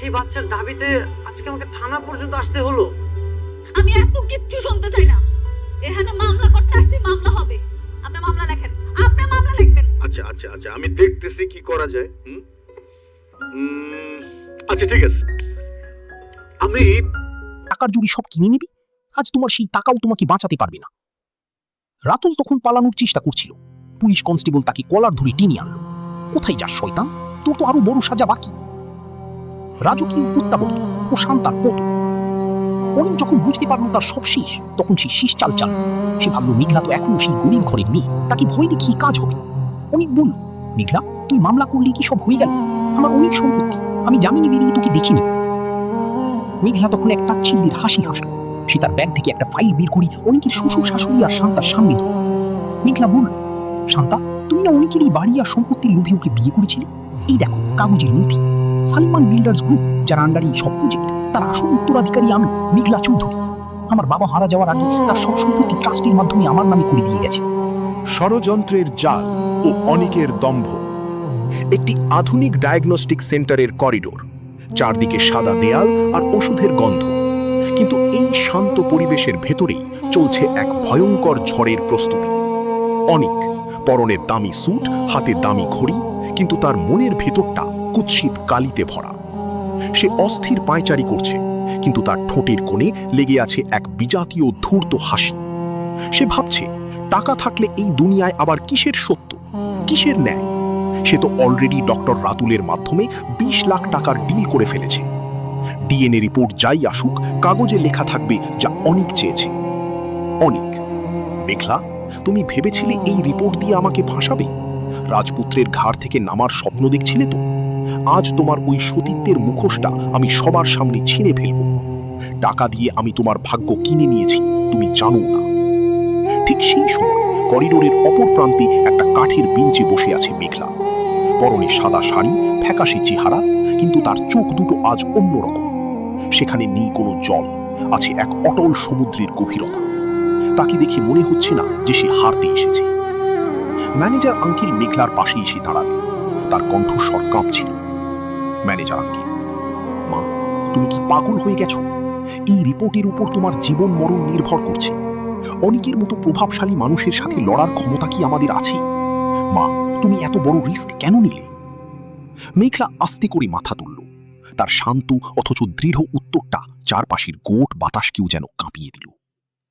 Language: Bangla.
সেই বাচ্চার দাবিতে আজকে আমাকে থানা পর্যন্ত আসতে হলো। আমি এত কিচ্ছু শুনতে চাই না। এখানে মামলা করতে আসছি, মামলা হবে। আপনি মামলা লেখেন, আপনি মামলা লিখবেন। আচ্ছা আচ্ছা আচ্ছা, আমি দেখতেছি কি করা যায়। আচ্ছা ঠিক আছে, আমি টাকার জুড়ি সব কিনে নিবি, আজ তোমার সেই টাকাও তোমাকে বাঁচাতে পারবে না। রাতুল তখন পালানোর চেষ্টা করছিল। পুলিশ কনস্টেবল তাকে কলার ধরে টেনে আনলো। কোথায় যাস শয়তান, তোর তো আরো বড় সাজা বাকি। রাজু কি প্রত্যাবর্ত ও শান্তার পত। অনিক যখন বুঝতে পারলো তার সব শেষ, তখন সে শীষ চাল চাল। সে ভাবলো মেঘলা তো এখনো সেই গরিব ঘরের মেয়ে, তাকে ভয় দেখিয়ে কাজ হবে। অনিক বলল, মেঘলা তুই মামলা করলে কি সব হয়ে গেল? আমার অনেক সম্পত্তি, আমি জামিনে বেরিয়ে তোকে দেখিনি। মেঘলা তখন এক তাচ্ছিল্যের হাসি হাসল। সে তার ব্যাগ থেকে একটা ফাইল বের করে অনেকের শ্বশুর শাশুড়ি আর শান্তার সামনে দিল। মেঘলা বলল, শান্তা তুমি না অনেকেরই বাড়ি আর সম্পত্তির লোভে ওকে বিয়ে করেছিলে? এই দেখো কাগজের নথি। সালমান বিল্ডার্স গ্রুপ, যার আন্ডারে এই সব প্রজেক্ট, তার আসল উত্তরাধিকারী আমি, মেঘলা চৌধুরী। আমার বাবা মারা যাওয়ার আগে তার সব সম্পত্তি ট্রাস্টের মাধ্যমে আমার নামে করে দিয়ে গেছে। ষড়যন্ত্রের জাল ও অনিকের দম্ভ। একটি আধুনিক ডায়াগনস্টিক সেন্টারের করিডোর, চারদিকে সাদা দেয়াল আর ওষুধের গন্ধ। কিন্তু এই শান্ত পরিবেশের ভেতরেই চলছে এক ভয়ঙ্কর ঝড়ের প্রস্তুতি। অনিক, পরনের দামি স্যুট, হাতে দামি ঘড়ি, কিন্তু তার মনের ভেতরটা কুৎসিত কালিতে ভরা। সে অস্থির পায়চারি করছে, কিন্তু তার ঠোঁটের কোণে লেগে আছে এক বিজাতীয় ধূর্ত হাসি। সে ভাবছে, টাকা থাকলে এই দুনিয়ায় আবার কিসের সত্য, কিসের ন্যায়? সে তো অলরেডি ডক্টর রাতুলের মাধ্যমে 20 লাখ টাকার ডিল করে ফেলেছে। ডিএনএ রিপোর্ট যাই আসুক, কাগজে লেখা থাকবে যা অনিক চেয়েছে। অনিক, মেঘলা তুমি ভেবেছিলে এই রিপোর্ট দিয়ে আমাকে ফাঁসাবে? রাজপুত্রের ঘাড় থেকে নামার স্বপ্ন দেখছিলে তো? আজ তোমার ওই সতীত্বের মুখোশটা আমি সবার সামনে ছিঁড়ে ফেলব। টাকা দিয়ে আমি তোমার ভাগ্য কিনে নিয়েছি, তুমি জানো না। ঠিক সেই সময় করিডোরের অপর প্রান্তে একটা কাঠের বেঞ্চে বসে আছে মেঘলা। পরনে সাদা শাড়ি, ফ্যাকাশে চেহারা, কিন্তু তার চোখ দুটো আজ অন্যরকম। সেখানে নেই কোনো জল, আছে এক অটল সমুদ্রের গভীরতা। তাকে দেখে মনে হচ্ছে না যে সে হারতে এসেছে। ম্যানেজার আঙ্কেল মেঘলার পাশে এসে দাঁড়ালেন। তার কণ্ঠস্বর কাঁপছিল। ম্যানেজার আঙ্কেল, মা তুমি কি পাগল হয়ে গেছো? এই রিপোর্টের উপর তোমার জীবন মরণ নির্ভর করছে। অনেকের মতো প্রভাবশালী মানুষের সাথে লড়ার ক্ষমতা কি আমাদের আছে? মা তুমি এত বড় রিস্ক কেন নিলে? মেঘলা আস্তে করে মাথা তুলল। তার শান্ত অথচ দৃঢ় উত্তরটা চারপাশের গোট বাতাসকেও যেন কাঁপিয়ে দিল।